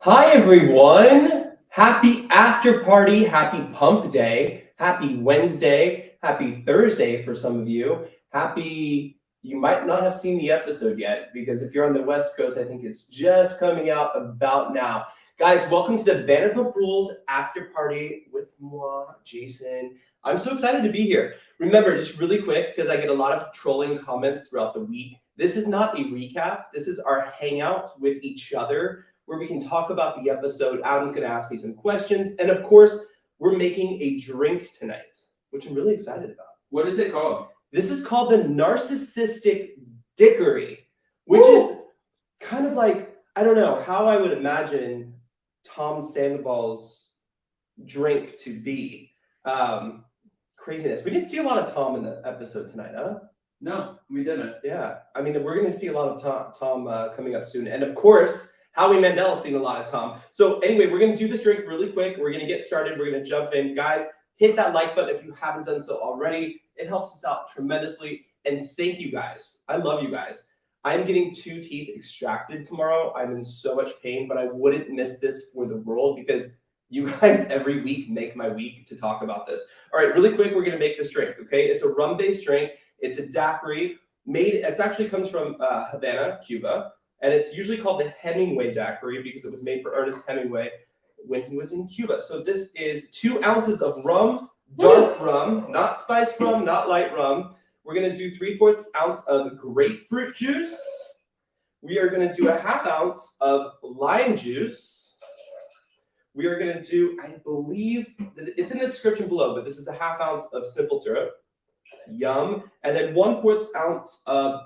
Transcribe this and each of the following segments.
Hi everyone! Happy after party, happy pump day, happy Wednesday, happy Thursday for some of you. You might not have seen the episode yet because if you're on the West Coast, I think it's just coming out about now. Guys, welcome to the Vanderpump Rules after party with moi, Jason. I'm so excited to be here. Remember, just really quick, because I get a lot of trolling comments throughout the week. This is not a recap. This is our hangout with each other, where we can talk about the episode. Adam's going to ask me some questions. And of course, we're making a drink tonight, which I'm really excited about. What is it called? This is called the Narcissistic Diquiri, which is kind of like, I don't know, how I would imagine Tom Sandoval's drink to be. Craziness. We didn't see a lot of Tom in the episode tonight, huh? No, we didn't. Yeah. I mean, we're going to see a lot of Tom coming up soon. And of course, Howie Mandel's seen a lot of Tom. So anyway, we're going to do this drink really quick. We're going to get started. We're going to jump in. Guys, hit that like button if you haven't done so already. It helps us out tremendously. And thank you guys. I love you guys. I'm getting 2 teeth extracted tomorrow. I'm in so much pain, but I wouldn't miss this for the world because you guys every week make my week to talk about this. All right, really quick, we're going to make this drink, okay? It's a rum-based drink. It's a daiquiri. It actually comes from Havana, Cuba. And it's usually called the Hemingway Daiquiri because it was made for Ernest Hemingway when he was in Cuba. So this is 2 ounces of rum, dark rum, not spiced rum, not light rum. We're going to do 3/4 ounce of grapefruit juice. We are going to do a 1/2 ounce of lime juice. We are going to do, I believe, it's in the description below, but this is a 1/2 ounce of simple syrup. Yum. And then 1/4 ounce of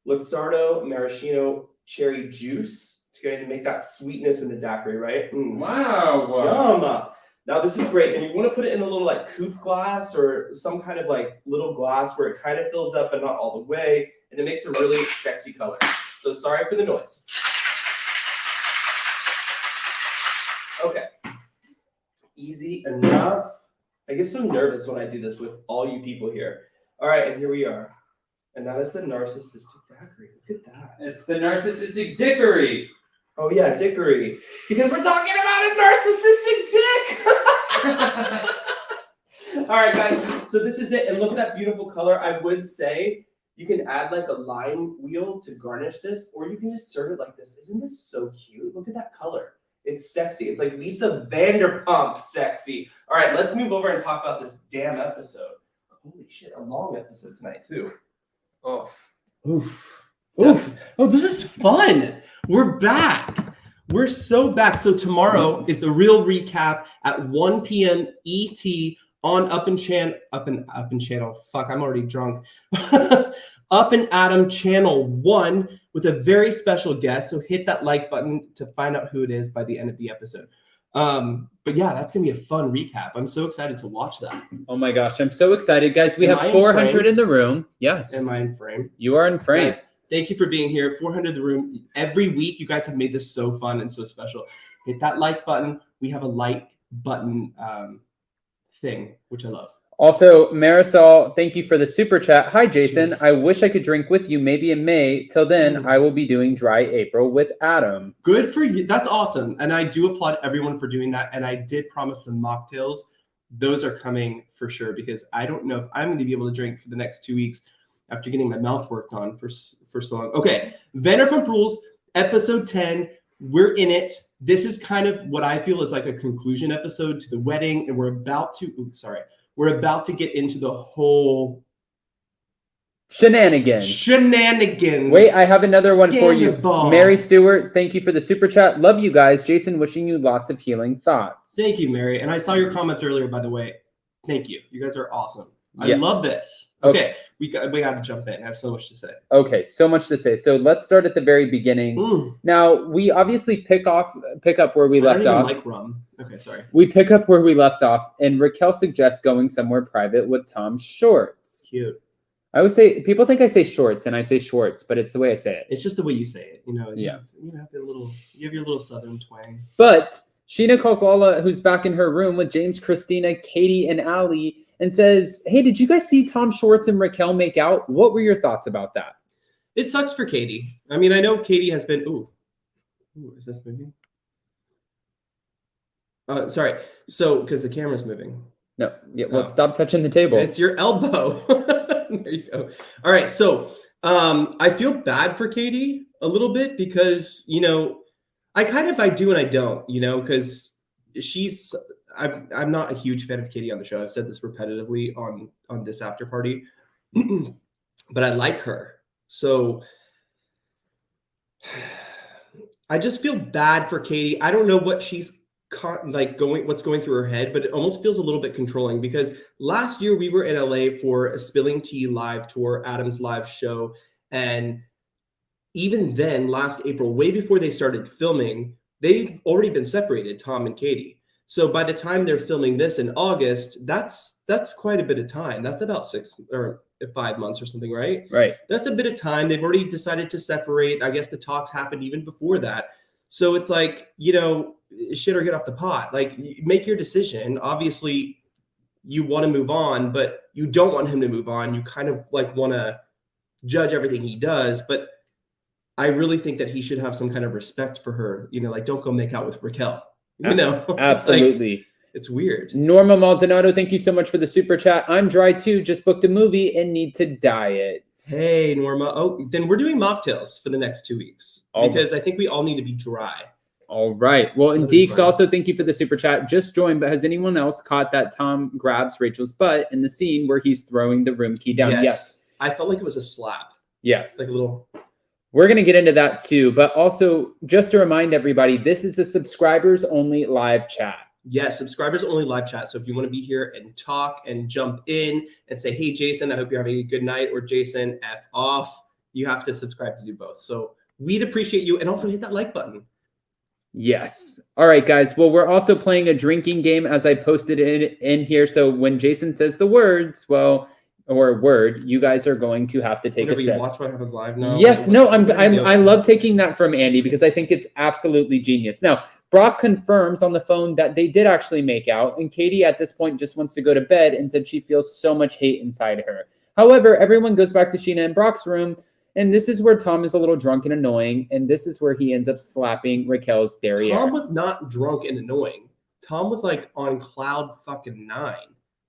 Luxardo Maraschino cherry juice to make that sweetness in the daiquiri, right? Wow. Yum. Now this is great, and you want to put it in a little like coupe glass or some kind of like little glass where it kind of fills up but not all the way, and it makes a really sexy color. So sorry for the noise. Okay, easy enough. I get so nervous when I do this with all you people here. All right, and here we are. And that is the Narcissistic Daiquiri. Look at that. It's the Narcissistic Diquiri. Oh, yeah, Diquiri. Because we're talking about a narcissistic dick. All right, guys. So this is it. And look at that beautiful color. I would say you can add like a lime wheel to garnish this, or you can just serve it like this. Isn't this so cute? Look at that color. It's sexy. It's like Lisa Vanderpump sexy. All right, let's move over and talk about this damn episode. Holy shit, a long episode tonight, too. Oof. Oh, this is fun. We're back. We're so back. So tomorrow is the real recap at 1 p.m. ET on Up and Channel. Fuck, I'm already drunk. Up and Adam Channel 1 with a very special guest. So hit that like button to find out who it is by the end of the episode. But yeah, that's gonna be a fun recap. I'm so excited to watch that. Oh my gosh, I'm so excited, guys. We have 400 in the room. Yes. Am I in frame? You are in frame. Guys, thank you for being here. 400 in the room. Every week, you guys have made this so fun and so special. Hit that like button. We have a like button thing, which I love. Also, Marisol, thank you for the super chat. Hi, Jason. Jeez. I wish I could drink with you maybe in May. Till then, I will be doing dry April with Adam. Good for you. That's awesome. And I do applaud everyone for doing that. And I did promise some mocktails. Those are coming for sure because I don't know if I'm going to be able to drink for the next 2 weeks after getting my mouth worked on for so long. Okay, Vanderpump Rules, episode 10. We're in it. This is kind of what I feel is like a conclusion episode to the wedding. And we're about to get into the whole shenanigans. Wait, I have another one for you. Mary Stewart, thank you for the super chat. Love you guys. Jason, wishing you lots of healing thoughts. Thank you, Mary. And I saw your comments earlier, by the way. Thank you. You guys are awesome. I love this. Okay, we got to jump in. I have so much to say. Okay, so much to say. So let's start at the very beginning. Now, we obviously pick up where we left off. Like rum. Okay, sorry. We pick up where we left off, and Raquel suggests going somewhere private with Tom's shorts. Cute. I always say, people think I say shorts, and I say Schwartz, but it's the way I say it. It's just the way you say it, you know. Yeah. You have your little Southern twang. But Sheena calls Lala, who's back in her room with James, Christina, Katie, and Allie, and says, hey, did you guys see Tom Schwartz and Raquel make out? What were your thoughts about that? It sucks for Katie. I mean, I know Katie has been, Ooh, is this moving? Sorry. So, because the camera's moving. No, yeah, well, Oh. stop touching the table. It's your elbow. There you go. All right. So, I feel bad for Katie a little bit because, you know, I do and I don't, you know, because I'm not a huge fan of Katie on the show. I've said this repetitively on this after party, but I like her. So I just feel bad for Katie. I don't know what she's what's going through her head, but it almost feels a little bit controlling because last year we were in LA for a Spilling Tea live tour, Adam's live show, and even then, last April, way before they started filming, they've already been separated, Tom and Katie. So by the time they're filming this in August, that's quite a bit of time. That's about 6 or 5 months or something, right? Right. That's a bit of time. They've already decided to separate. I guess the talks happened even before that. So it's like, you know, shit or get off the pot. Like, make your decision. Obviously, you want to move on, but you don't want him to move on. You kind of like want to judge everything he does, but I really think that he should have some kind of respect for her. You know, like, don't go make out with Raquel. You know, Absolutely. Like, it's weird. Norma Maldonado, thank you so much for the super chat. I'm dry too. Just booked a movie and need to diet. Hey, Norma. Oh, then we're doing mocktails for the next 2 weeks because I think we all need to be dry. All right. Well, and Deeks, also thank you for the super chat. Just joined, but has anyone else caught that Tom grabs Rachel's butt in the scene where he's throwing the room key down? Yes. I felt like it was a slap. Yes. Like a little. We're going to get into that too, but also just to remind everybody, this is a subscribers only live chat. Yes, subscribers only live chat. So if you want to be here and talk and jump in and say, hey, Jason, I hope you're having a good night, or Jason, F off, you have to subscribe to do both. So we'd appreciate you, and also hit that like button. Yes. All right, guys. Well, we're also playing a drinking game as I posted it in here. So when Jason says the words, you guys are going to have to take a sip. Watch What Happens Live now. Yes, no, I love taking that from Andy because I think it's absolutely genius. Now, Brock confirms on the phone that they did actually make out, and Katie at this point just wants to go to bed and said she feels so much hate inside her. However, everyone goes back to Sheena and Brock's room, and this is where Tom is a little drunk and annoying, and this is where he ends up slapping Raquel's derriere. Tom was not drunk and annoying. Tom was like on cloud fucking 9.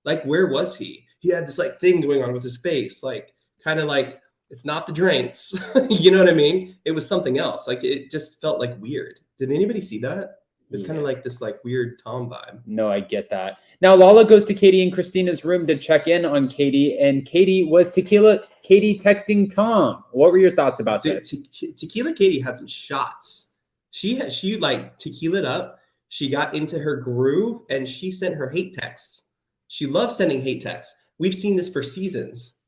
Like, where was he? He had this like thing going on with his face, like kind of like it's not the drinks. You know what I mean? It was something else. Like, it just felt like weird. Did anybody see that? It's kind of like this like weird Tom vibe. No, I get that. Now Lala goes to Katie and Christina's room to check in on Katie, and Katie was Katie texting Tom. What were your thoughts about this? Tequila Katie had some shots. She like tequilaed up. She got into her groove and she sent her hate texts. She loves sending hate texts. We've seen this for seasons.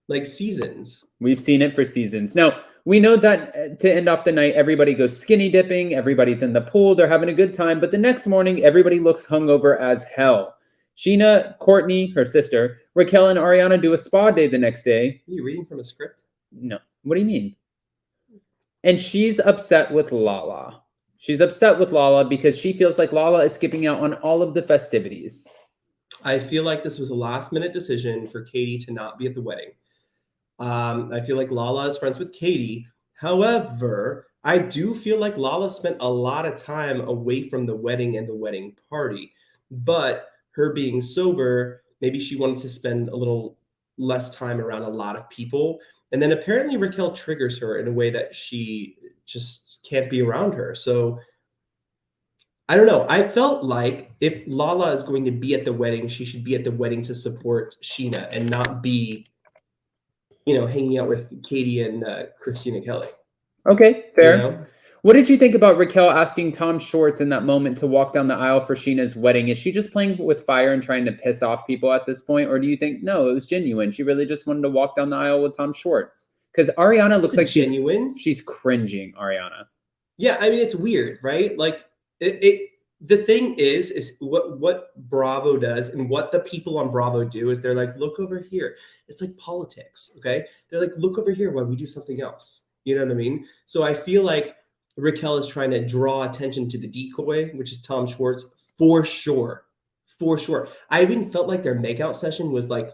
Like seasons. We've seen it for seasons. Now, we know that to end off the night, everybody goes skinny dipping. Everybody's in the pool. They're having a good time. But the next morning, everybody looks hungover as hell. Sheena, Courtney, her sister, Raquel, and Ariana do a spa day the next day. Are you reading from a script? No. What do you mean? And she's upset with Lala. She's upset with Lala because she feels like Lala is skipping out on all of the festivities. I feel like this was a last-minute decision for Katie to not be at the wedding. I feel like Lala is friends with Katie. However, I do feel like Lala spent a lot of time away from the wedding and the wedding party. But her being sober, maybe she wanted to spend a little less time around a lot of people. And then apparently Raquel triggers her in a way that she just can't be around her. So I don't know. I felt like if Lala is going to be at the wedding, she should be at the wedding to support Sheena and not be, you know, hanging out with Katie and Christina Kelly. Okay, fair. You know? What did you think about Raquel asking Tom Schwartz in that moment to walk down the aisle for Sheena's wedding? Is she just playing with fire and trying to piss off people at this point? Or do you think, no, it was genuine? She really just wanted to walk down the aisle with Tom Schwartz? Because Ariana looks like genuine. She's cringing, Ariana. Yeah, I mean, it's weird, right? Like, the thing is what Bravo does and what the people on Bravo do is they're like, look over here. It's like politics, okay? They're like, look over here while we do something else. You know what I mean? So I feel like Raquel is trying to draw attention to the decoy, which is Tom Schwartz, for sure. For sure. I even felt like their makeout session was like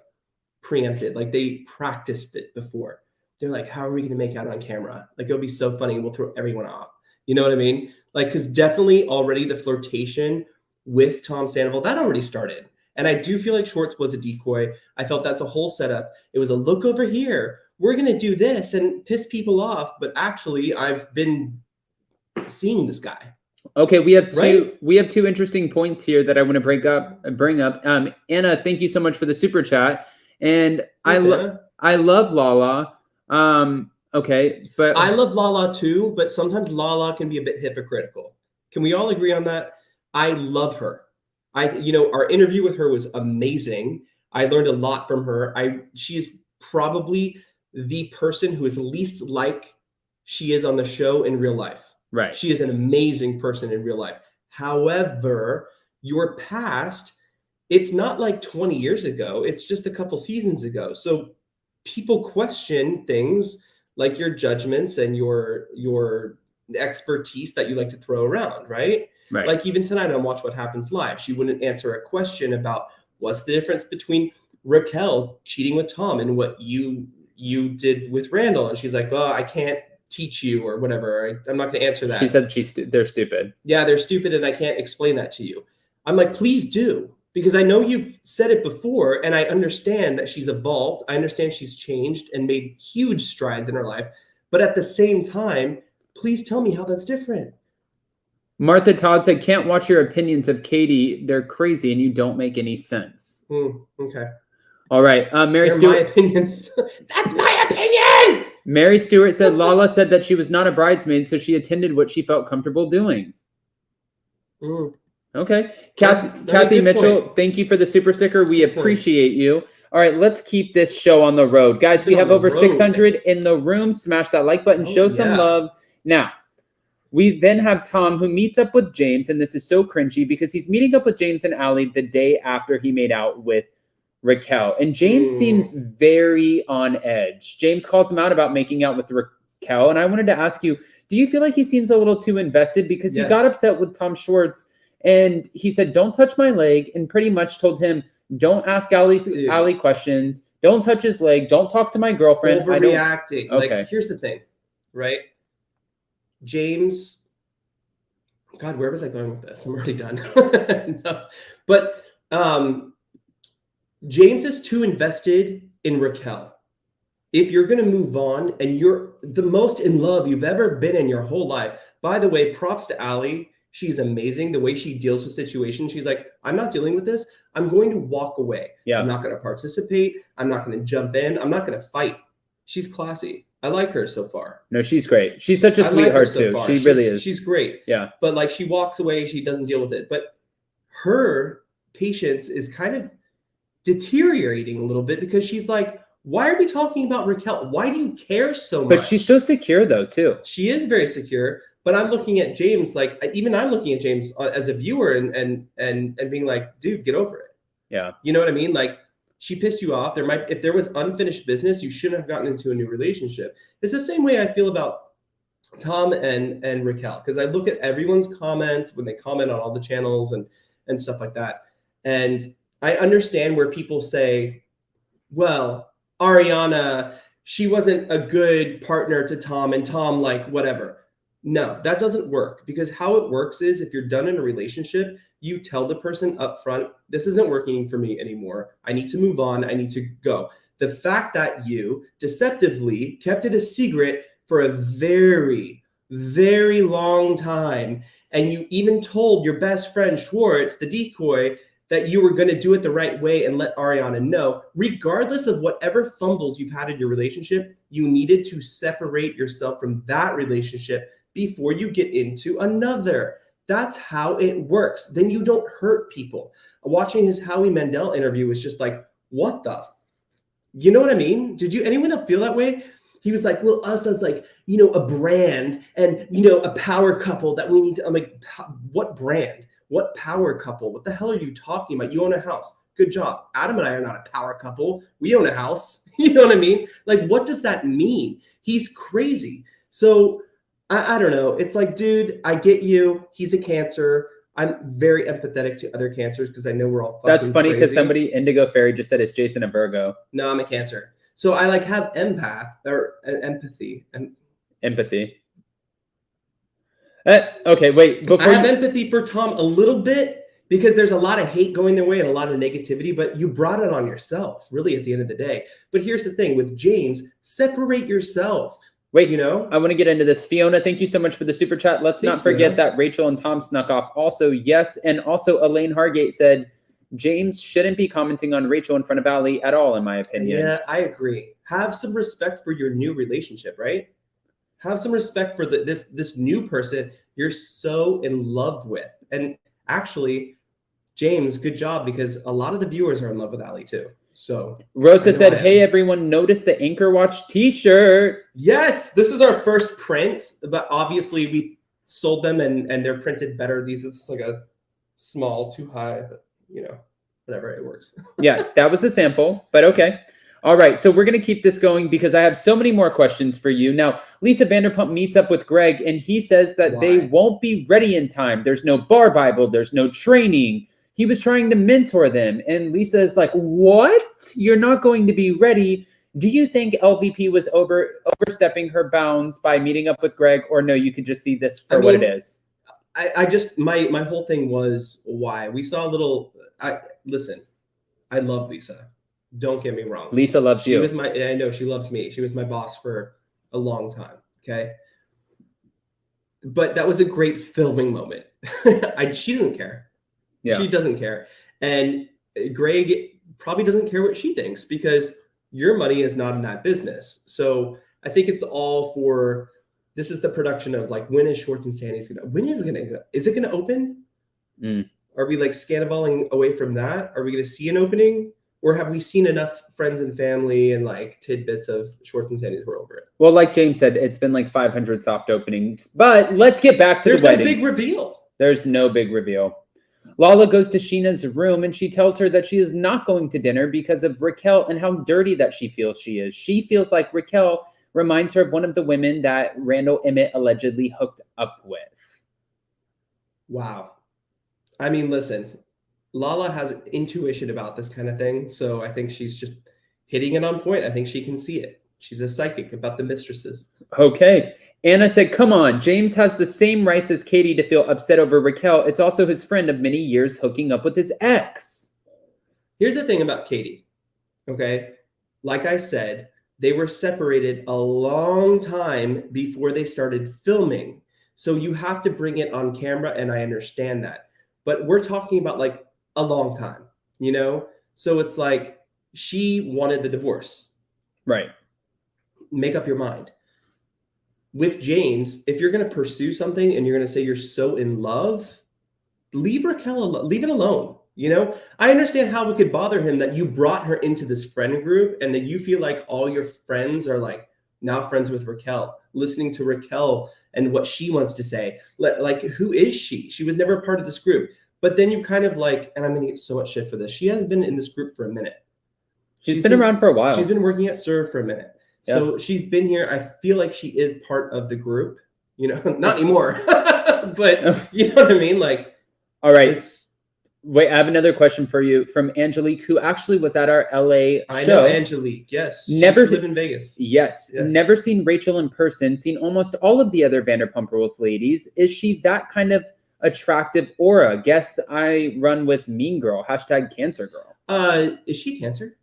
preempted. Like they practiced it before. They're like, how are we going to make out on camera? Like, it'll be so funny. We'll throw everyone off. You know what I mean? Like, because definitely already the flirtation with Tom Sandoval, that already started. And I do feel like Schwartz was a decoy. I felt that's a whole setup. It was a look over here. We're going to do this and piss people off. But actually, I've been seeing this guy. Okay, we have two interesting points here that I want to bring up. Anna, thank you so much for the super chat. And Thanks, I love Lala. Okay, but I love Lala too, but sometimes Lala can be a bit hypocritical. Can we all agree on that? I love her. Our interview with her was amazing. I learned a lot from her. She's probably the person who is least like she is on the show in real life. Right. She is an amazing person in real life. However, your past, it's not like 20 years ago. It's just a couple seasons ago. So people question things like your judgments and your expertise that you like to throw around, right? Right. Like even tonight on Watch What Happens Live, she wouldn't answer a question about what's the difference between Raquel cheating with Tom and what you did with Randall. And she's like, well, I can't teach you or whatever. I'm not going to answer that. She said they're stupid. Yeah, they're stupid and I can't explain that to you. I'm like, please do. Because I know you've said it before and I understand that she's evolved. I understand she's changed and made huge strides in her life. But at the same time, please tell me how that's different. Martha Todd said, can't watch your opinions of Katie. They're crazy and you don't make any sense. Okay. All right. Mary They're Stewart. my opinions. That's my opinion! Mary Stewart said, Lala said that she was not a bridesmaid, so she attended what she felt comfortable doing. Okay. Kathy Mitchell, thank you for the super sticker. We appreciate you. All right, let's keep this show on the road. Guys, we have over 600 in the room. Smash that like button. Show some love. Now, we then have Tom, who meets up with James, and this is so cringy because he's meeting up with James and Allie the day after he made out with Raquel. And James seems very on edge. James calls him out about making out with Raquel. And I wanted to ask you, do you feel like he seems a little too invested? Because he got upset with Tom Schwartz and he said, don't touch my leg, and pretty much told him, don't ask Allie questions. Don't touch his leg. Don't talk to my girlfriend. Overreacting. Okay. Like, here's the thing, right? James, God, where was I going with this? I'm already done. No. But James is too invested in Raquel. If you're going to move on and you're the most in love you've ever been in your whole life, by the way, props to Allie. She's amazing. The way she deals with situations. She's like, I'm not dealing with this. I'm going to walk away. Yeah. I'm not going to participate. I'm not going to jump in. I'm not going to fight. She's classy. I like her so far. No, she's great. She's such a sweetheart too. She really is. She's great. Yeah. But like she walks away, she doesn't deal with it. But her patience is kind of deteriorating a little bit because she's like, why are we talking about Raquel? Why do you care so much? But she's so secure though too. She is very secure. But I'm looking at James, like even I'm looking at James as a viewer and being like, dude, get over it. Yeah. You know what I mean? Like she pissed you off. If there was unfinished business, you shouldn't have gotten into a new relationship. It's the same way I feel about Tom and Raquel, because I look at everyone's comments when they comment on all the channels and stuff like that. And I understand where people say, well, Ariana, she wasn't a good partner to Tom and Tom, like whatever. No, that doesn't work, because how it works is if you're done in a relationship, you tell the person up front, this isn't working for me anymore. I need to move on. I need to go. The fact that you deceptively kept it a secret for a very, very long time, and you even told your best friend Schwartz, the decoy, that you were going to do it the right way and let Ariana know, regardless of whatever fumbles you've had in your relationship, you needed to separate yourself from that relationship before you get into another. That's how it works. Then you don't hurt people. Watching his Howie Mandel interview was just like, what the? You know what I mean? Did anyone feel that way? He was like, well, us as like, a brand and, a power couple that we need to, I'm like, what brand? What power couple? What the hell are you talking about? You own a house. Good job. Adam and I are not a power couple. We own a house. You know what I mean? Like, what does that mean? He's crazy. So I don't know. It's like, dude, I get you. He's a Cancer. I'm very empathetic to other Cancers because I know we're all fucking That's funny because crazy. somebody, Indigo Fairy, just said it's Jason a Virgo. No, I'm a Cancer. So I like have empathy. Empathy. Okay, wait. I Before have empathy for Tom a little bit because there's a lot of hate going their way and a lot of negativity, but you brought it on yourself, really, at the end of the day. But here's the thing with James, separate yourself. Wait, you know, I want to get into this. Fiona, thank you so much for the super chat. Let's Thanks, not forget Fiona. that Rachel and Tom snuck off. Also, yes. And also, Elaine Hargate said James shouldn't be commenting on Rachel in front of Ali at all, in my opinion. Yeah, I agree. Have some respect for your new relationship, right? Have some respect for this new person you're so in love with. And actually, James, good job, because a lot of the viewers are in love with Ali too. So Rosa said, hey, everyone, notice the Anchor Watch t-shirt. Yes, this is our first print, but obviously we sold them and they're printed better. This is like a small, too high, but whatever, it works. Yeah, that was a sample, but okay. All right, so we're going to keep this going because I have so many more questions for you. Now, Lisa Vanderpump meets up with Greg, and he says that they won't be ready in time. There's no bar Bible. There's no training. He was trying to mentor them, and Lisa is like, what? You're not going to be ready. Do you think LVP was overstepping her bounds by meeting up with Greg, or no, you could just see this for what it is? I just, my whole thing was why. We saw a little, listen, I love Lisa. Don't get me wrong. Lisa loves you. I know she loves me. She was my boss for a long time. Okay. But that was a great filming moment. She doesn't care. Yeah. She doesn't care. And Greg probably doesn't care what she thinks because your money is not in that business. So I think it's all for, this is the production of like, when is Schwartz and Sandy's is it going to open? Are we like scanniballing away from that? Are we going to see an opening? Or have we seen enough friends and family and like tidbits of Schwartz and Sandy's? We're over it. Well, like James said, it's been like 500 soft openings. But let's get back to the wedding. There's no big reveal. There's no big reveal. Lala goes to Sheena's room and she tells her that she is not going to dinner because of Raquel and how dirty that she feels she is. She feels like Raquel reminds her of one of the women that Randall Emmett allegedly hooked up with. Wow. I mean, listen. Lala has intuition about this kind of thing, so I think she's just hitting it on point. I think she can see it. She's a psychic about the mistresses. Okay. Anna said, come on, James has the same rights as Katie to feel upset over Raquel. It's also his friend of many years hooking up with his ex. Here's the thing about Katie, okay? Like I said, they were separated a long time before they started filming. So you have to bring it on camera, and I understand that. But we're talking about like a long time, So it's like she wanted the divorce. Right. Make up your mind. With James, if you're going to pursue something and you're going to say you're so in love, leave Raquel alone. Leave it alone. I understand how it could bother him that you brought her into this friend group and that you feel like all your friends are like now friends with Raquel, listening to Raquel and what she wants to say. Like, who is she? She was never part of this group. But then you kind of like, and I'm going to get so much shit for this. She has been in this group for a minute. She's been around for a while. She's been working at SUR for a minute. Yeah. So she's been here. I feel like she is part of the group, not anymore, but you know what I mean? Like, all right. Wait, I have another question for you from Angelique, who actually was at our LA show. I know Angelique. Yes. She used to live in Vegas. Yes. Never seen Rachel in person, seen almost all of the other Vanderpump Rules ladies. Is she that kind of attractive aura? Guess I run with Mean Girl, #Cancer Girl. Is she Cancer?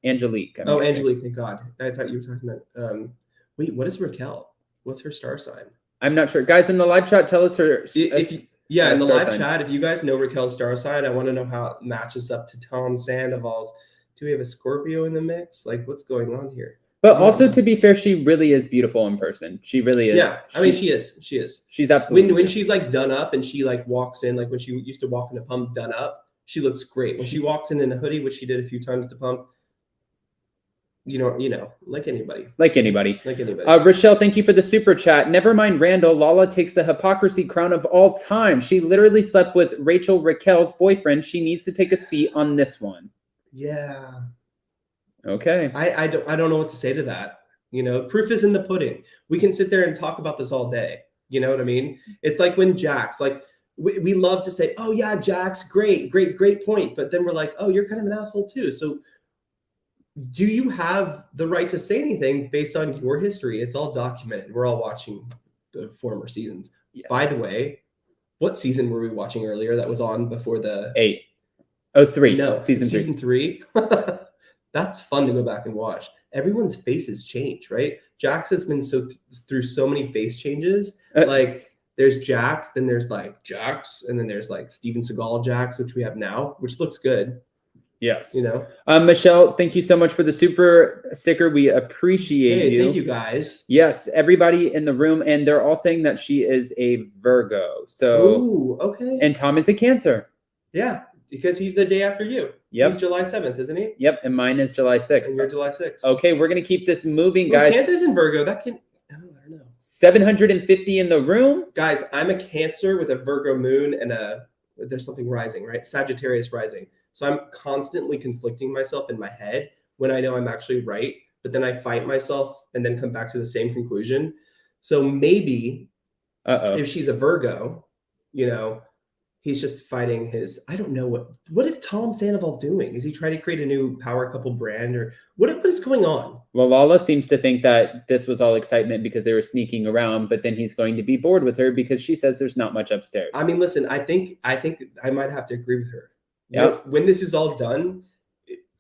Angelique. Angelique, thank God. I thought you were talking about, wait, what is Raquel? What's her star sign? I'm not sure. Guys, in the live chat, tell us her. In the live chat, if you guys know Raquel's star sign, I want to know how it matches up to Tom Sandoval's. Do we have a Scorpio in the mix? Like, what's going on here? But also, to be fair, she really is beautiful in person. She really is. Yeah, I mean, she is. She's absolutely. When she's like done up and she like walks in, like when she used to walk in a pump done up, she looks great. When she walks in a hoodie, which she did a few times to pump, like anybody. Rochelle, thank you for the super chat. Never mind Randall. Lala takes the hypocrisy crown of all time. She literally slept with Raquel's boyfriend. She needs to take a seat on this one. Yeah. Okay. I don't know what to say to that. Proof is in the pudding. We can sit there and talk about this all day. You know what I mean? It's like when Jax, like we love to say, oh yeah, Jax, great point. But then we're like, oh, you're kind of an asshole too. So do you have the right to say anything based on your history? It's all documented. We're all watching the former seasons. By the way, what season were we watching earlier that was on before the 8. Oh, 3. No, season 3. That's fun to go back and watch. Everyone's faces change, right? Jax has been through so many face changes. Like there's Jax, then there's like Jax, and then there's like Steven Seagal Jax, which we have now, which looks good. Yes. You know. Michelle, thank you so much for the super sticker. We appreciate you. Thank you guys. Yes, everybody in the room, and they're all saying that she is a Virgo. So, ooh, okay. And Tom is a Cancer. Yeah, because he's the day after you. Yep. He's July 7th, isn't he? Yep, and mine is July 6th. And you're July 6th. Okay, we're gonna keep this moving, guys. Cancer's in Virgo. That can. Oh, I don't know. 750 in the room. Guys, I'm a Cancer with a Virgo moon and there's something rising, right? Sagittarius rising. So I'm constantly conflicting myself in my head when I know I'm actually right, but then I fight myself and then come back to the same conclusion. So maybe if she's a Virgo, you know, he's just fighting his, I don't know what is Tom Sandoval doing? Is he trying to create a new power couple brand or what is going on? Well, Lala seems to think that this was all excitement because they were sneaking around, but then he's going to be bored with her because she says there's not much upstairs. I mean, listen, I think I might have to agree with her. Yep. When this is all done,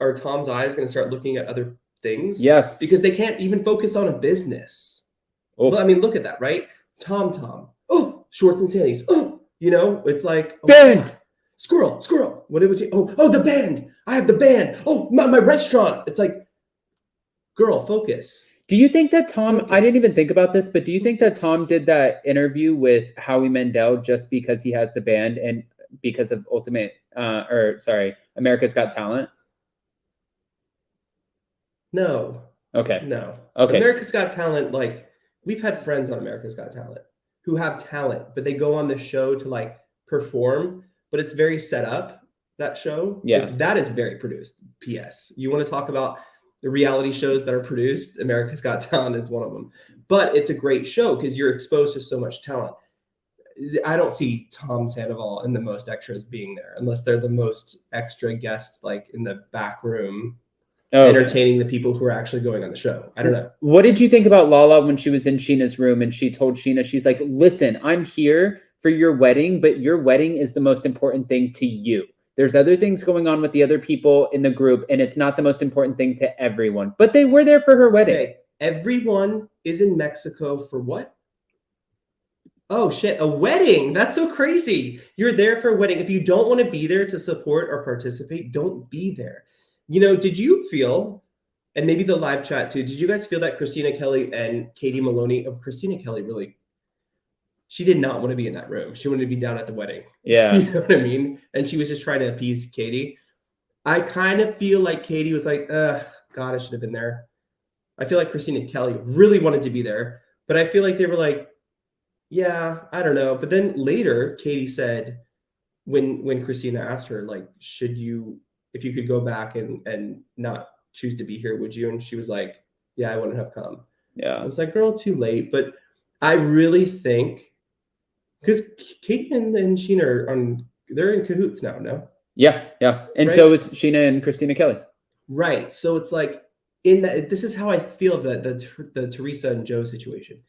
are Tom's eyes going to start looking at other things? Yes. Because they can't even focus on a business. Well, I mean, look at that, right? TomTom. Oh, Shorts and Sandies. Oh, you know, it's like band. Squirrel. What would you? Oh, the band. I have the band. Oh, my restaurant. It's like, girl, focus. Do you think that Tom? I didn't even think about this, but do you think that Tom did that interview with Howie Mandel just because he has the band and because of America's Got Talent? No. Okay. No. Okay. America's Got Talent, like we've had friends on America's Got Talent who have talent, but they go on the show to like perform, but it's very set up, that show. Yeah. That is very produced. PS. You want to talk about the reality shows that are produced? America's Got Talent is one of them. But it's a great show because you're exposed to so much talent. I don't see Tom Sandoval and the most extras being there unless they're the most extra guests, like in the back room, entertaining the people who are actually going on the show. I don't know. What did you think about Lala when she was in Sheena's room and she told Sheena, she's like, listen, I'm here for your wedding, but your wedding is the most important thing to you. There's other things going on with the other people in the group, and it's not the most important thing to everyone. But they were there for her wedding. Okay. Everyone is in Mexico for what? Oh, shit. A wedding. That's so crazy. You're there for a wedding. If you don't want to be there to support or participate, don't be there. You know, did you feel, and maybe the live chat too, did you guys feel that Christina Kelly and Katie Maloney, Christina Kelly really, she did not want to be in that room. She wanted to be down at the wedding. Yeah. You know what I mean? And she was just trying to appease Katie. I kind of feel like Katie was like, God, I should have been there. I feel like Christina Kelly really wanted to be there, but I feel like they were like, yeah, I don't know. But then later, Katie said, when Christina asked her, like, if you could go back and not choose to be here, would you? And she was like, yeah, I wouldn't have come. Yeah. It's like, girl, too late. But I really think, because Katie and Sheena they're in cahoots now, no? Yeah. And right? So is Sheena and Christina Kelly. Right. So it's like, this is how I feel of the Teresa and Joe situation.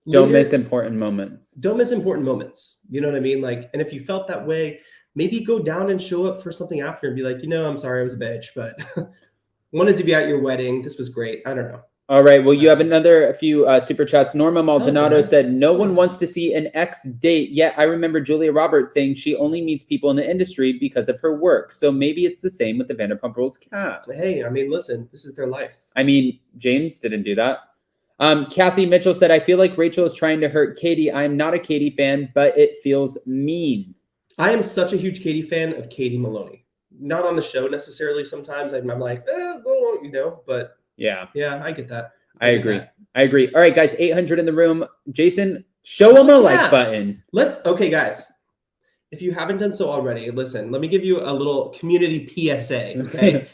Don't miss important moments. Don't miss important moments. You know what I mean? Like, and if you felt that way, maybe go down and show up for something after and be like, I'm sorry I was a bitch, but wanted to be at your wedding. This was great. I don't know. All right. Well, you have a few super chats. Norma Maldonado said, no one wants to see an ex date. Yet I remember Julia Roberts saying she only meets people in the industry because of her work. So maybe it's the same with the Vanderpump Rules cast. Hey, I mean, listen, this is their life. I mean, James didn't do that. Kathy Mitchell said, I feel like Rachel is trying to hurt Katie. I'm not a Katie fan, but it feels mean. I am such a huge Katie fan of Katie Maloney. Not on the show necessarily. Sometimes I'm like, go on, but yeah, I get that. I agree. All right, guys, 800 in the room. Jason, show them a like button. Okay, guys. If you haven't done so already, listen, let me give you a little community PSA, okay?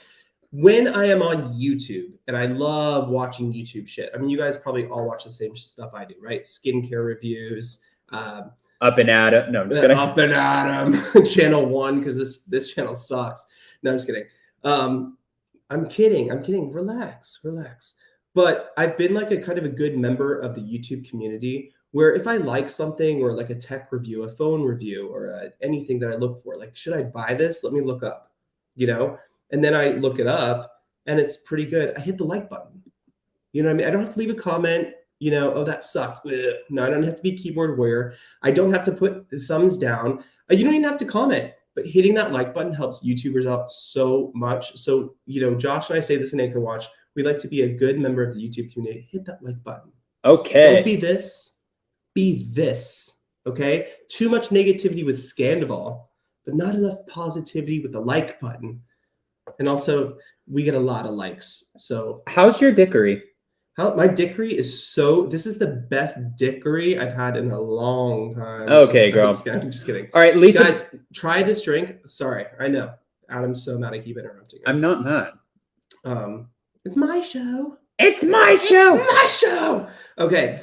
When I am on YouTube, and I love watching YouTube shit. I mean, you guys probably all watch the same stuff I do, right? Skincare reviews, Up and Adam. No, I'm just kidding. Up and Adam, channel 1, because this channel sucks. No, I'm just kidding. I'm kidding. Relax. But I've been like a kind of a good member of the YouTube community where if I like something or like a tech review, a phone review, or anything that I look for, like, should I buy this? Let me look up, you know? And then I look it up and it's pretty good. I hit the like button. You know what I mean? I don't have to leave a comment, you know, oh, that sucked. Ugh. No, I don't have to be keyboard warrior. I don't have to put the thumbs down. You don't even have to comment, but hitting that like button helps YouTubers out so much. So, you know, Josh and I say this in Anchor Watch. We like to be a good member of the YouTube community. Hit that like button. Okay. Don't be this. Be this. Okay? Too much negativity with Scandival, but not enough positivity with the like button. And also, we get a lot of likes. So, how's your Diquiri? My Diquiri is this is the best Diquiri I've had in a long time. Okay, girl. I'm just kidding. All right, Lisa. Guys, try this drink. Sorry, I know. Adam's so mad I keep interrupting you. I'm not mad. It's my show. It's my show. It's my show. Okay.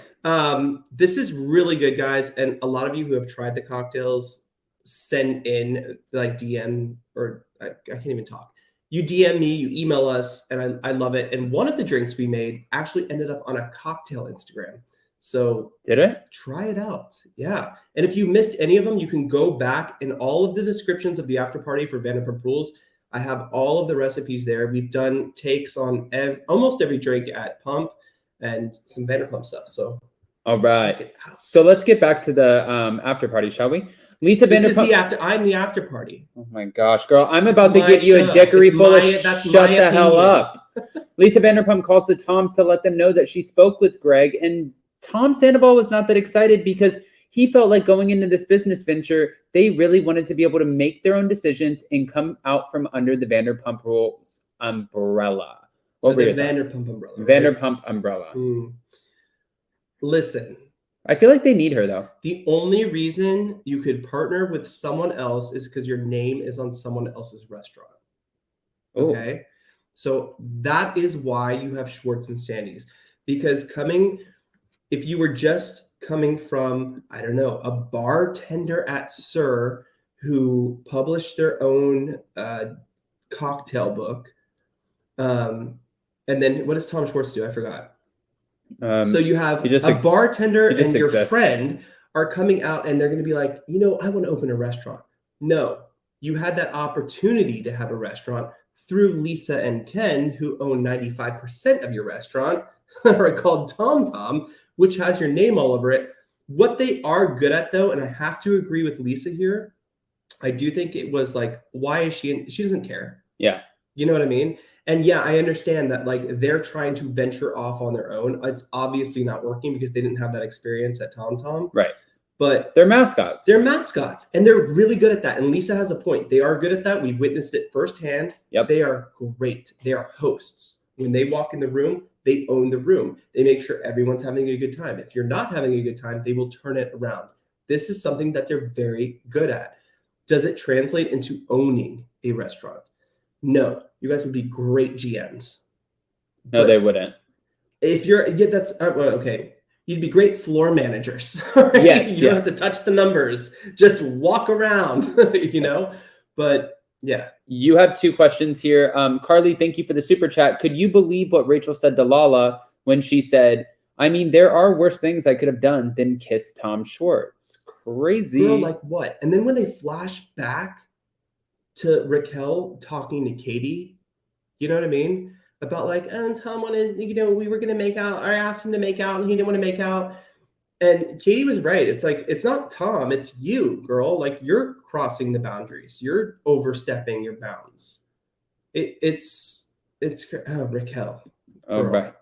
This is really good, guys. And a lot of you who have tried the cocktails, send in like DM or I can't even talk. You DM me, you email us, and I love it. And one of the drinks we made actually ended up on a cocktail Instagram. So did it? Try it out. Yeah. And if you missed any of them, you can go back in all of the descriptions of the after party for Vanderpump Rules. I have all of the recipes there. We've done takes on almost every drink at Pump and some Vanderpump stuff. So all right. So let's get back to the after party, shall we? Lisa Vanderpump. I'm the after party. Oh my gosh, girl. I'm about to give you a Diquiri full of shut the hell up. Lisa Vanderpump calls the Toms to let them know that she spoke with Greg, and Tom Sandoval was not that excited because he felt like going into this business venture, they really wanted to be able to make their own decisions and come out from under the Vanderpump Rules umbrella. What were your thoughts? Vanderpump umbrella. Right? Vanderpump umbrella. Listen. I feel like they need her, though. The only reason you could partner with someone else is because your name is on someone else's restaurant. Ooh. Okay? So that is why you have Schwartz and Sandy's. Because if you were just coming from, I don't know, a bartender at Sir who published their own cocktail book, and then what does Tom Schwartz do? I forgot. So you have a bartender and your friend are coming out and they're going to be like, you know, I want to open a restaurant. No, you had that opportunity to have a restaurant through Lisa and Ken, who own 95% of your restaurant, are called TomTom, which has your name all over it. What they are good at, though, and I have to agree with Lisa here, I do think it was like, why is she doesn't care. Yeah. You know what I mean? And yeah, I understand that like they're trying to venture off on their own. It's obviously not working because they didn't have that experience at TomTom. Right. But they're mascots. They're mascots. And they're really good at that. And Lisa has a point. They are good at that. We've witnessed it firsthand. Yep. They are great. They are hosts. When they walk in the room, they own the room. They make sure everyone's having a good time. If you're not having a good time, they will turn it around. This is something that they're very good at. Does it translate into owning a restaurant? No. You guys would be great GMs. No, they wouldn't. If you're, that's okay. You'd be great floor managers. Right? Yes. You don't have to touch the numbers. Just walk around, you know? But yeah. You have two questions here. Carly, thank you for the super chat. Could you believe what Rachel said to Lala when she said, I mean, there are worse things I could have done than kiss Tom Schwartz. Crazy. Girl, like what? And then when they flash back to Raquel talking to Katie, you know what I mean? About like, and Tom wanted, you know, we were going to make out, or I asked him to make out and he didn't want to make out. And Katie was right. It's like, it's not Tom, it's you, girl. Like you're crossing the boundaries. You're overstepping your bounds. It's Raquel. All right.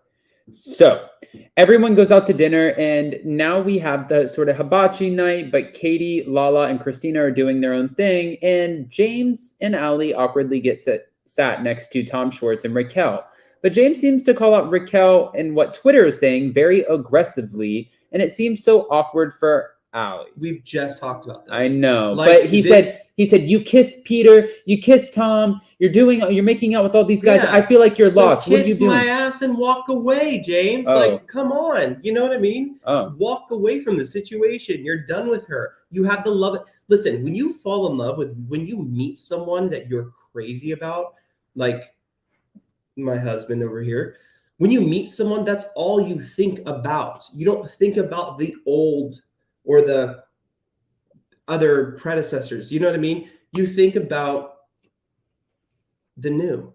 So everyone goes out to dinner and now we have the sort of hibachi night, but Katie, Lala, and Christina are doing their own thing. And James and Allie awkwardly get sat next to Tom Schwartz and Raquel. But James seems to call out Raquel and what Twitter is saying very aggressively. And it seems so awkward for Allie. We've just talked about this. I know, like, but he said, you kissed Peter, you kissed Tom, you're making out with all these guys. Yeah. I feel like you're lost. What are you doing? Kiss my ass and walk away, James. Oh. Like, come on. You know what I mean? Oh. Walk away from the situation. You're done with her. You have to love it. Listen, when you fall in love when you meet someone that you're crazy about, like my husband over here, when you meet someone, that's all you think about. You don't think about the old or the other predecessors. You know what I mean? You think about the new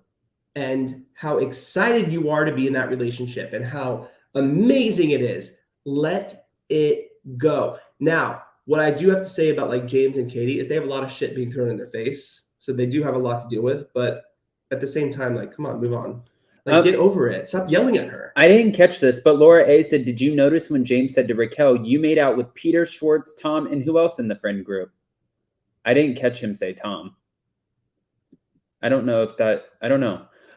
and how excited you are to be in that relationship and how amazing it is. Let it go. Now, what I do have to say about like James and Katie is they have a lot of shit being thrown in their face. So they do have a lot to deal with, but at the same time, like, come on, move on. Like, get over it. Stop yelling at her. I didn't catch this, but Laura A said, did you notice when James said to Raquel, you made out with Peter, Schwartz, Tom, and who else in the friend group? I didn't catch him say Tom. I don't know.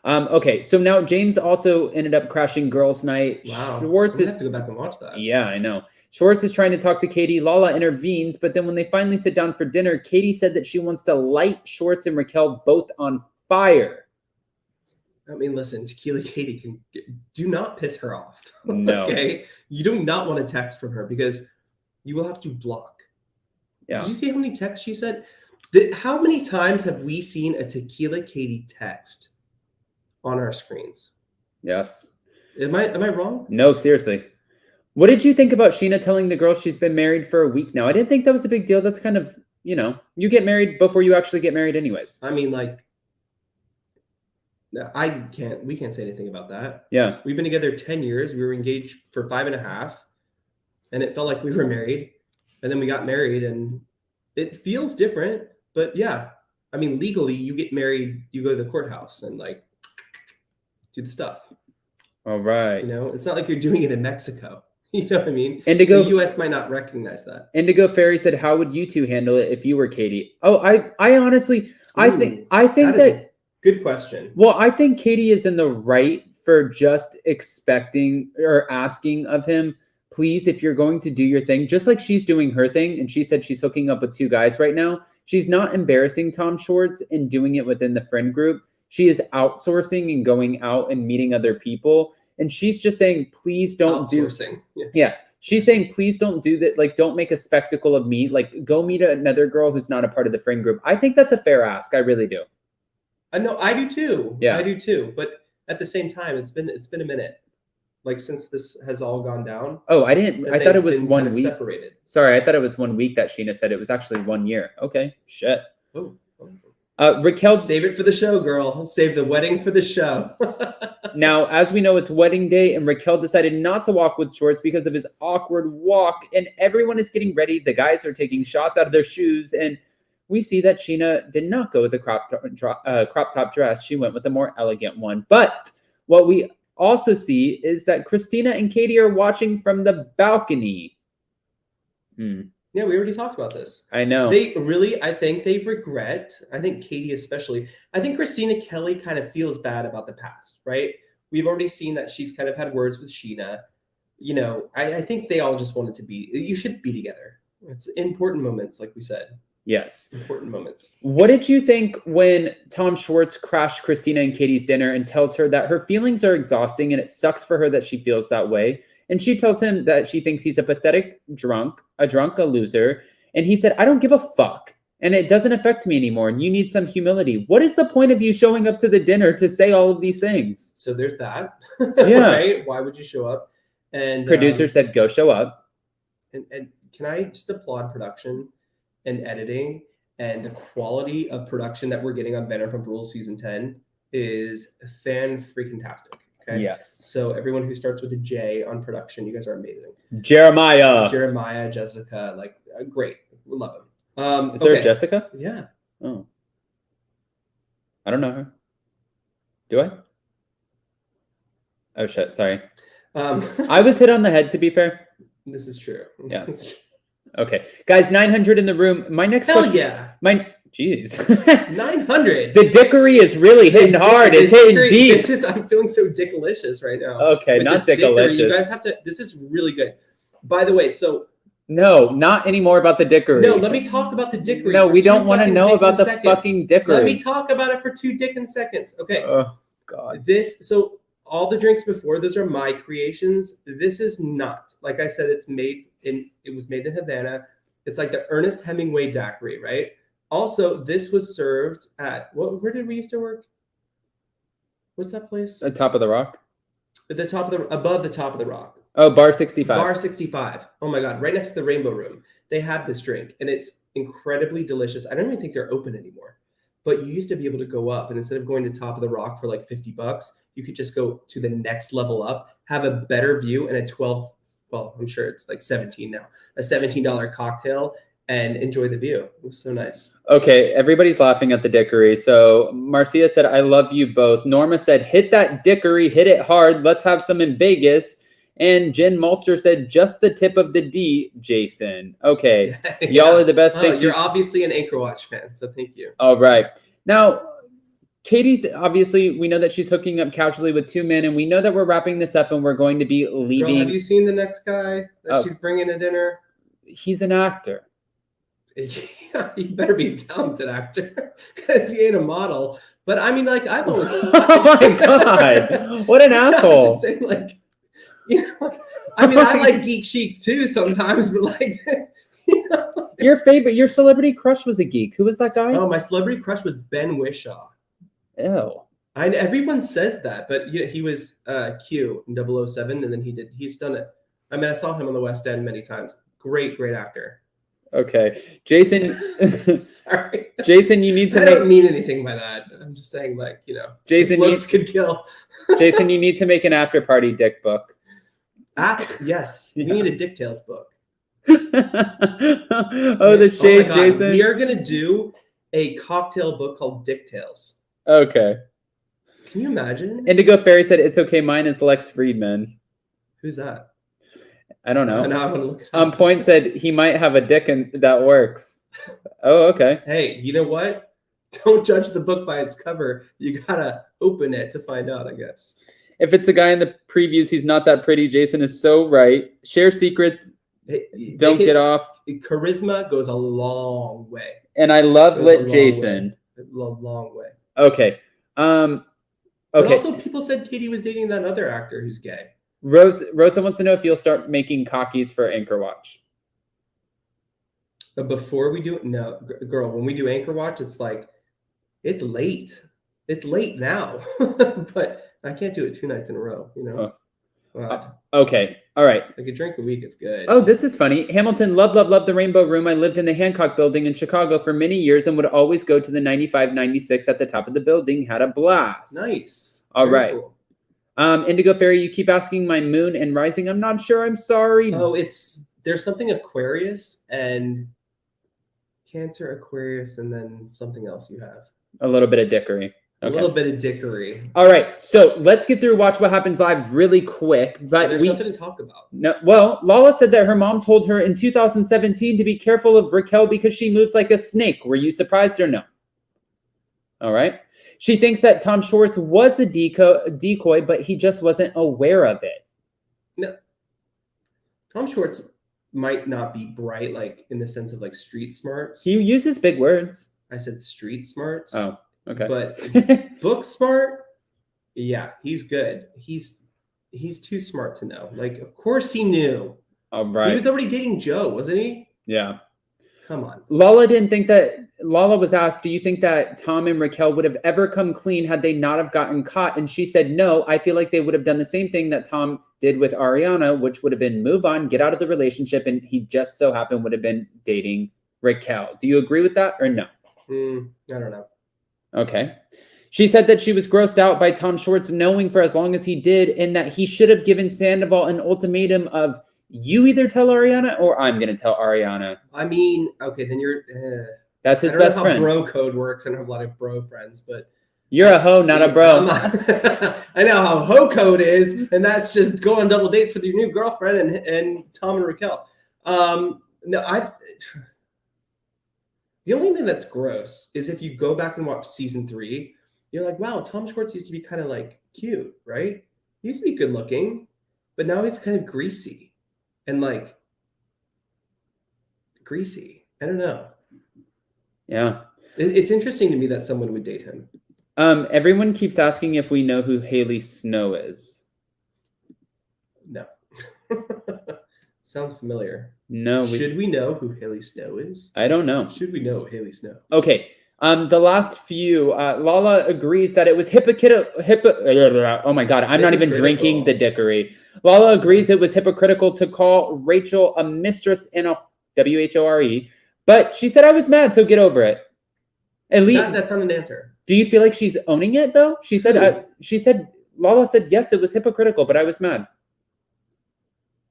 Okay, so now James also ended up crashing girls' night. Wow. Schwartz have to go back and watch that. Yeah, I know. Schwartz is trying to talk to Katie. Lala intervenes, but then when they finally sit down for dinner, Katie said that she wants to light Schwartz and Raquel both on fire. I mean, listen, Tequila Katie do not piss her off. No. Okay? You do not want a text from her because you will have to block. Yeah. Did you see how many texts she said? How many times have we seen a Tequila Katie text on our screens? Yes. Am I wrong? No, seriously. What did you think about Sheena telling the girls she's been married for a week now? I didn't think that was a big deal. That's kind of, you get married before you actually get married anyways. I mean, like, we can't say anything about that. Yeah. We've been together 10 years. We were engaged for 5.5, and it felt like we were married. And then we got married, and it feels different. But yeah, I mean, legally, you get married, you go to the courthouse and like do the stuff. All right. It's not like you're doing it in Mexico. You know what I mean? Indigo, the U.S. might not recognize that. Indigo Fairy said, "How would you two handle it if you were Katie?" Oh, I honestly, I think that good question. Well, I think Katie is in the right for just expecting or asking of him, please, if you're going to do your thing, just like she's doing her thing, and she said she's hooking up with 2 guys right now. She's not embarrassing Tom Schwartz and doing it within the friend group. She is outsourcing and going out and meeting other people. And she's just saying, please don't outsourcing. Yes. Yeah. She's saying, please don't do that. Like, don't make a spectacle of me. Like, go meet another girl who's not a part of the friend group. I think that's a fair ask. I really do. I know. I do too. Yeah. I do too. But at the same time, it's been a minute. Like, since this has all gone down. Oh, I thought it was 1 week. Separated. Sorry, I thought it was 1 week that Sheena said. It was actually 1 year. Okay, shit. Oh. Raquel, save it for the show, girl. Save the wedding for the show. Now, as we know, it's wedding day, and Raquel decided not to walk with Schwartz because of his awkward walk, and everyone is getting ready. The guys are taking shots out of their shoes, and we see that Sheena did not go with the crop top dress. She went with the more elegant one. But what we also see is that Christina and Katie are watching from the balcony. Yeah, we already talked about this. I know. I think they regret, I think Katie especially, I think Christina Kelly kind of feels bad about the past, right? We've already seen that she's kind of had words with Sheena. I think they all just wanted to you should be together. It's important moments, like we said. Yes. Important moments. What did you think when Tom Schwartz crashed Christina and Katie's dinner and tells her that her feelings are exhausting and it sucks for her that she feels that way? And she tells him that she thinks he's a pathetic drunk, a loser. And he said, I don't give a fuck. And it doesn't affect me anymore. And you need some humility. What is the point of you showing up to the dinner to say all of these things? So there's that. Yeah. Right? Why would you show up? And producer said, go show up. And can I just applaud production and editing, and the quality of production that we're getting on Vanderpump Rules season 10 is fan-freaking-tastic. Okay. Yes. So everyone who starts with a J on production, you guys are amazing. Jeremiah, Jessica, like great. We love them. Is there a Jessica? Yeah. Oh. I don't know her. Do I? Oh shit, sorry. I was hit on the head, to be fair. This is true. Yeah. Okay. Guys, 900 in the room. My next question. Yeah. Jeez. 900. The Diquiri is really hitting hard. It's hitting deep. I'm feeling so dickalicious right now. Okay, not dickalicious. You guys have to, this is really good. By the way, so. No, not anymore about the Diquiri. No, let me talk about the Diquiri. No, we don't want to know about the fucking Diquiri. Let me talk about it for 2 dickin' seconds. Okay. Oh, God. So all the drinks before, those are my creations. This is not. Like I said, it was made in Havana. It's like the Ernest Hemingway daiquiri, right? Also, this was served at where did we used to work? What's that place? At Top of the Rock. At the top of the above the top of the rock. Oh, bar 65. Bar 65. Oh my God! Right next to the Rainbow Room, they have this drink, and it's incredibly delicious. I don't even think they're open anymore. But you used to be able to go up, and instead of going to top of the rock for like $50, you could just go to the next level up, have a better view, and a 12. Well, I'm sure it's like 17 now. A $17 cocktail, and enjoy the view. It was so nice. Okay, everybody's laughing at the Diquiri. So Marcia said, I love you both. Norma said, hit that Diquiri, hit it hard. Let's have some in Vegas. And Jen Mulster said, just the tip of the D, Jason. Okay, Yeah. Y'all are the best. Thank you're you. obviously an Anchor Watch fan, so thank you. All right. Now, Katie, obviously, we know that she's hooking up casually with 2 men, and we know that we're wrapping this up and we're going to be leaving. Girl, have you seen the next guy that she's bringing to dinner? He's an actor. Yeah, you better be a talented actor because he ain't a model. But I mean, like, I've always. Oh my God. What an asshole. I'm just saying, like, you know, I mean, I like geek chic too sometimes, but like, you know. Your celebrity crush was a geek. Who was that guy? Oh, my celebrity crush was Ben Whishaw. Ew. Everyone says that, but you know, he was Q in 007, and then he's done it. I mean, I saw him on the West End many times. Great actor. Okay, Jason. Sorry, Jason, you need to. I don't mean anything by that. I'm just saying, like, you know, Jason, looks could kill. Jason, you need to make an after party dick book. Yes, we need a Dick Tales book. Oh, the shade, oh my God. Jason. We are gonna do a cocktail book called Dick Tales. Okay. Can you imagine? Indigo Fairy said, "It's okay. Mine is Lex Friedman." Who's that? I don't know. Now I want to look it up. Point said he might have a dick and that works. Oh, okay. Hey, you know what? Don't judge the book by its cover. You gotta open it to find out, I guess. If it's a guy in the previews, he's not that pretty. Jason is so right. Share secrets. Don't get off. Charisma goes a long way. And I love lit Jason. A long way. Okay. Okay. But also, people said Katie was dating that other actor who's gay. Rosa wants to know if you'll start making cockies for Anchor Watch. But before we do it, no, girl, when we do Anchor Watch, it's like, it's late. It's late now. But I can't do it 2 nights in a row, you know? Okay. All right. Like a drink a week is good. Oh, this is funny. Hamilton, love the Rainbow Room. I lived in the Hancock building in Chicago for many years and would always go to the 95, 96 at the top of the building. Had a blast. Nice. All right. Cool. Indigo Fairy, you keep asking my moon and rising. I'm not sure. I'm sorry. Oh, there's something Aquarius and Cancer, Aquarius, and then something else you have. A little bit of Diquiri. Okay. A little bit of Diquiri. All right, so let's get through Watch What Happens Live really quick. But there's nothing to talk about. No, well, Lala said that her mom told her in 2017 to be careful of Raquel because she moves like a snake. Were you surprised or no? All right. She thinks that Tom Schwartz was a decoy, but he just wasn't aware of it. No. Tom Schwartz might not be bright, like in the sense of like street smarts. He uses big words. I said street smarts. Oh, okay. But book smart, yeah, he's good. He's too smart to know. Like, of course he knew. All right. He was already dating Joe, wasn't he? Yeah. Come on. Lala was asked, do you think that Tom and Raquel would have ever come clean had they not have gotten caught? And she said, no, I feel like they would have done the same thing that Tom did with Ariana, which would have been move on, get out of the relationship. And he just so happened would have been dating Raquel. Do you agree with that or no? I don't know. Okay. She said that she was grossed out by Tom Schwartz knowing for as long as he did, and that he should have given Sandoval an ultimatum of, you either tell Ariana or I'm going to tell Ariana. I mean, okay, then you're... That's his best friend. I don't know how bro code works. I don't have a lot of bro friends, but... You're a hoe, not a bro. I know how hoe code is, and that's just go on double dates with your new girlfriend and Tom and Raquel. The only thing that's gross is if you go back and watch season 3, you're like, wow, Tom Schwartz used to be kind of like cute, right? He used to be good looking, but now he's kind of greasy. And like greasy. I don't know. Yeah. It's interesting to me that someone would date him. Everyone keeps asking if we know who Haley Snow is. No. Sounds familiar. No. Should we know who Haley Snow is? I don't know. Should we know Haley Snow? Okay. The last few, Lala agrees that it was oh my God, I'm not even drinking the Diquiri. Lala agrees it was hypocritical to call Rachel a mistress in a WHORE, but she said I was mad, so get over it. At least that's not an answer. Do you feel like she's owning it though? She said, Lala said, yes, it was hypocritical, but I was mad.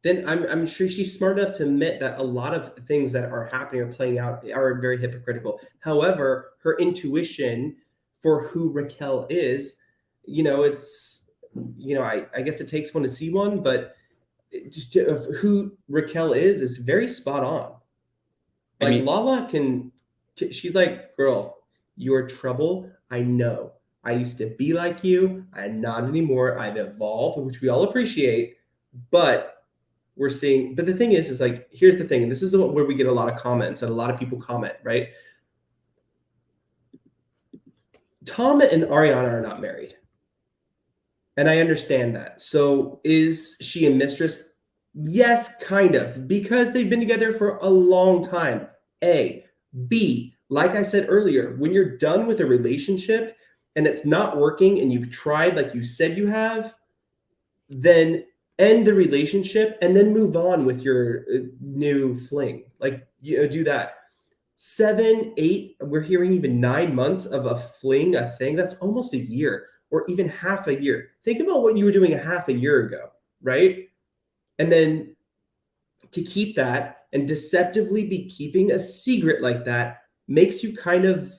Then I'm sure she's smart enough to admit that a lot of things that are happening or playing out are very hypocritical. However, her intuition for who Raquel is, it's, I guess it takes one to see one, but of who Raquel is very spot on. Like Lala she's like, girl, you're trouble. I know. I used to be like you. I'm not anymore. I've evolved, which we all appreciate, but the thing is like, here's the thing, and this is where we get a lot of comments and a lot of people comment, right? Tom and Ariana are not married. And I understand that. So is she a mistress? Yes, kind of, because they've been together for a long time. A. B, like I said earlier, when you're done with a relationship and it's not working and you've tried like you said you have, then end the relationship and then move on with your new fling. Like, do that. 7, 8, we're hearing even 9 months of a fling, a thing. That's almost a year or even half a year. Think about what you were doing a half a year ago, right? And then to keep that and deceptively be keeping a secret like that makes you kind of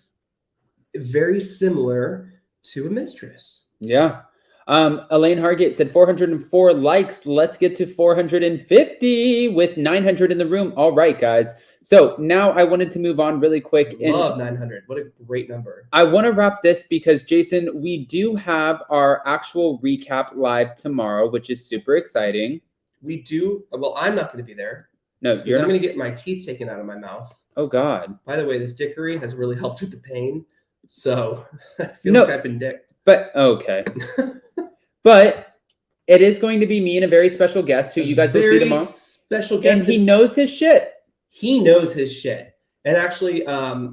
very similar to a mistress. Yeah. Elaine Hargate said 404 likes. Let's get to 450 with 900 in the room. All right, guys. So now I wanted to move on really quick. Love 900. What a great number. I want to wrap this because, Jason, we do have our actual recap live tomorrow, which is super exciting. We do. Well, I'm not going to be there. No, you're not. I'm going to get my teeth taken out of my mouth. Oh, God. By the way, this Diquiri has really helped with the pain. So I feel like I've been dicked. But, okay. But it is going to be me and a very special guest who you guys will see tomorrow. Special guest. And he knows his shit. He knows his shit. And actually,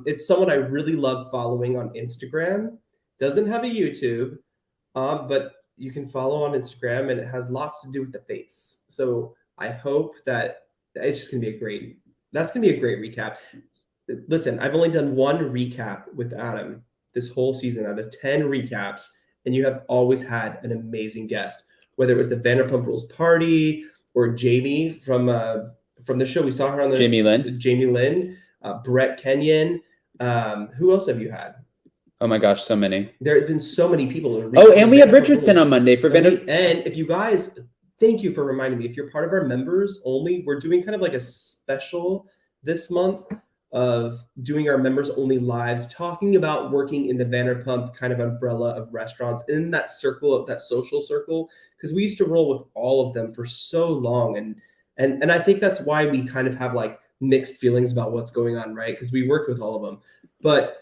it's someone I really love following on Instagram. Doesn't have a YouTube, but you can follow on Instagram, and it has lots to do with the face. So I hope that it's just going to be that's going to be a great recap. Listen, I've only done one recap with Adam this whole season out of 10 recaps. And you have always had an amazing guest, whether it was the Vanderpump Rules party or Jamie from the show. We saw her on the Jamie Lynn, Brett Kenyon. Who else have you had? Oh my gosh, so many. There's been so many people. And we have Richardson on Monday for Vanderpump. And if you guys, thank you for reminding me. If you're part of our members only, we're doing kind of like a special this month of doing our members only lives, talking about working in the Vanderpump kind of umbrella of restaurants in that circle of that social circle, because we used to roll with all of them for so long. And I think that's why we kind of have like mixed feelings about what's going on, right? Because we worked with all of them. But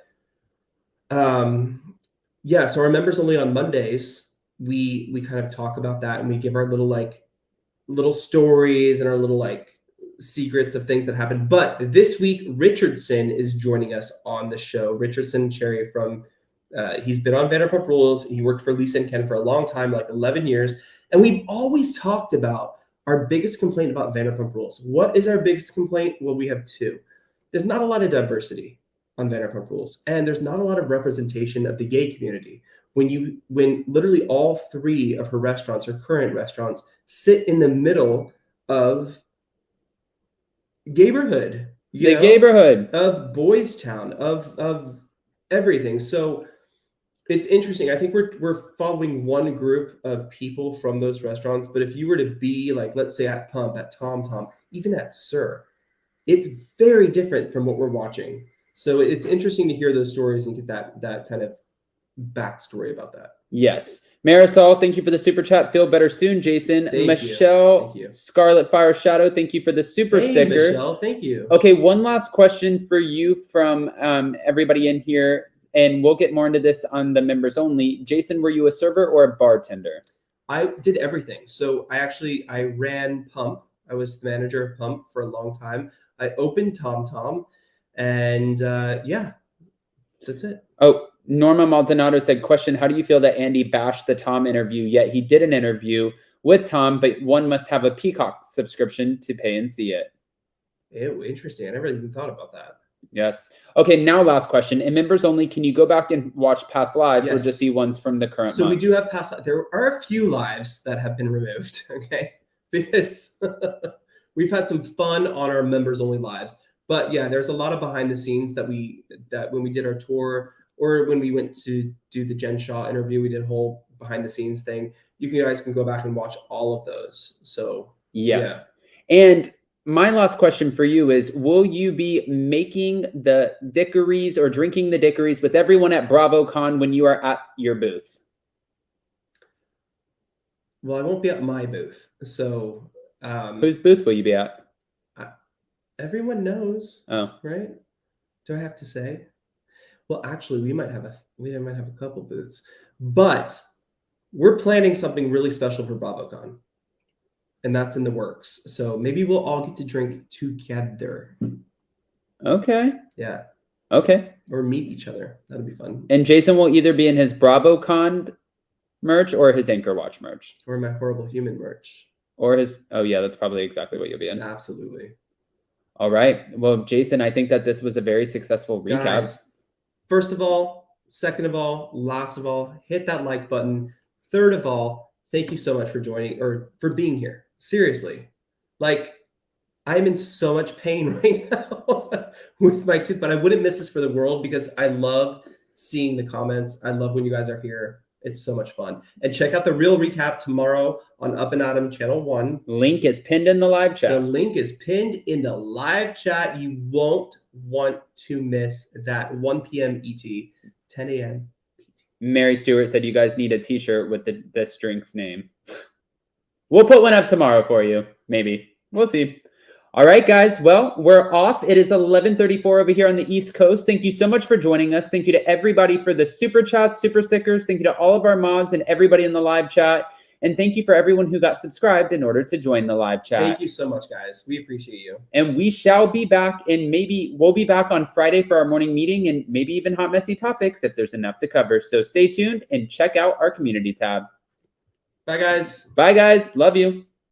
so our members only on Mondays, we kind of talk about that, and we give our little stories and our little secrets of things that happened. But this week, Richardson is joining us on the show. Richardson Cherry from he's been on Vanderpump Rules. He worked for Lisa and Ken for a long time, like 11 years. And we've always talked about our biggest complaint about Vanderpump Rules. What is our biggest complaint? Well, we have two. There's not a lot of diversity on Vanderpump Rules, and there's not a lot of representation of the gay community. When literally all 3 of her restaurants, her current restaurants, sit in the middle of neighborhood, neighborhood of Boys Town, of everything. So it's interesting. I think we're following one group of people from those restaurants, but if you were to be like, let's say at Pump, at TomTom, even at Sir, it's very different from what we're watching. So it's interesting to hear those stories and get that kind of backstory about that. Yes. Marisol, thank you for the super chat. Feel better soon, Jason. Michelle, thank you. Scarlet Fire Shadow, thank you for the super sticker. Michelle, thank you. Okay, one last question for you from everybody in here, and we'll get more into this on the members only. Jason, were you a server or a bartender? I did everything. So I ran Pump. I was the manager of Pump for a long time. I opened TomTom, and That's it. Oh, Norma Maldonado said, question, how do you feel that Andy bashed the Tom interview, yet he did an interview with Tom, but one must have a Peacock subscription to pay and see it? Ew, interesting. I never even thought about that. Yes. Okay, now last question. In members only, can you go back and watch past lives or Yes. just see ones from the current So month? we do have past. There are a few lives that have been removed, okay? Because we've had some fun on our members only lives. But yeah, there's a lot of behind the scenes that when we did our tour or when we went to do the Jen Shaw interview, we did a whole behind the scenes thing. You guys can go back and watch all of those. So yes. Yeah. And my last question for you is, will you be making the Diqueries or drinking the Diqueries with everyone at BravoCon when you are at your booth? Well, I won't be at my booth. So whose booth will you be at? Everyone knows. Oh, right. Do I have to say? Well, actually, we might have a couple booths, but we're planning something really special for BravoCon, and that's in the works. So maybe we'll all get to drink together. Okay. Yeah. Okay. Or meet each other. That'd be fun. And Jason will either be in his BravoCon merch or his Anchor Watch merch. Or my Horrible Human merch. Or his, oh yeah, that's probably exactly what you'll be in. Absolutely. All right. Well, Jason, I think that this was a very successful recap. Guys, first of all, second of all, last of all, hit that like button. Third of all, thank you so much for joining or for being here. Seriously. Like, I'm in so much pain right now with my tooth, but I wouldn't miss this for the world because I love seeing the comments. I love when you guys are here. It's so much fun. And check out the real recap tomorrow on Up and Adam Channel 1. Link is pinned in the live chat. The link is pinned in the live chat. You won't want to miss that. 1 p.m. ET, 10 a.m. PT. Mary Stewart said you guys need a t-shirt with this drink's name. We'll put one up tomorrow for you. Maybe. We'll see. All right, guys. Well, we're off. It is 11:34 over here on the East Coast. Thank you so much for joining us. Thank you to everybody for the super chats, super stickers. Thank you to all of our mods and everybody in the live chat. And thank you for everyone who got subscribed in order to join the live chat. Thank you so much, guys. We appreciate you. And we shall be back, and maybe we'll be back on Friday for our morning meeting and maybe even Hot Messy Topics if there's enough to cover. So stay tuned and check out our community tab. Bye, guys. Bye, guys. Love you.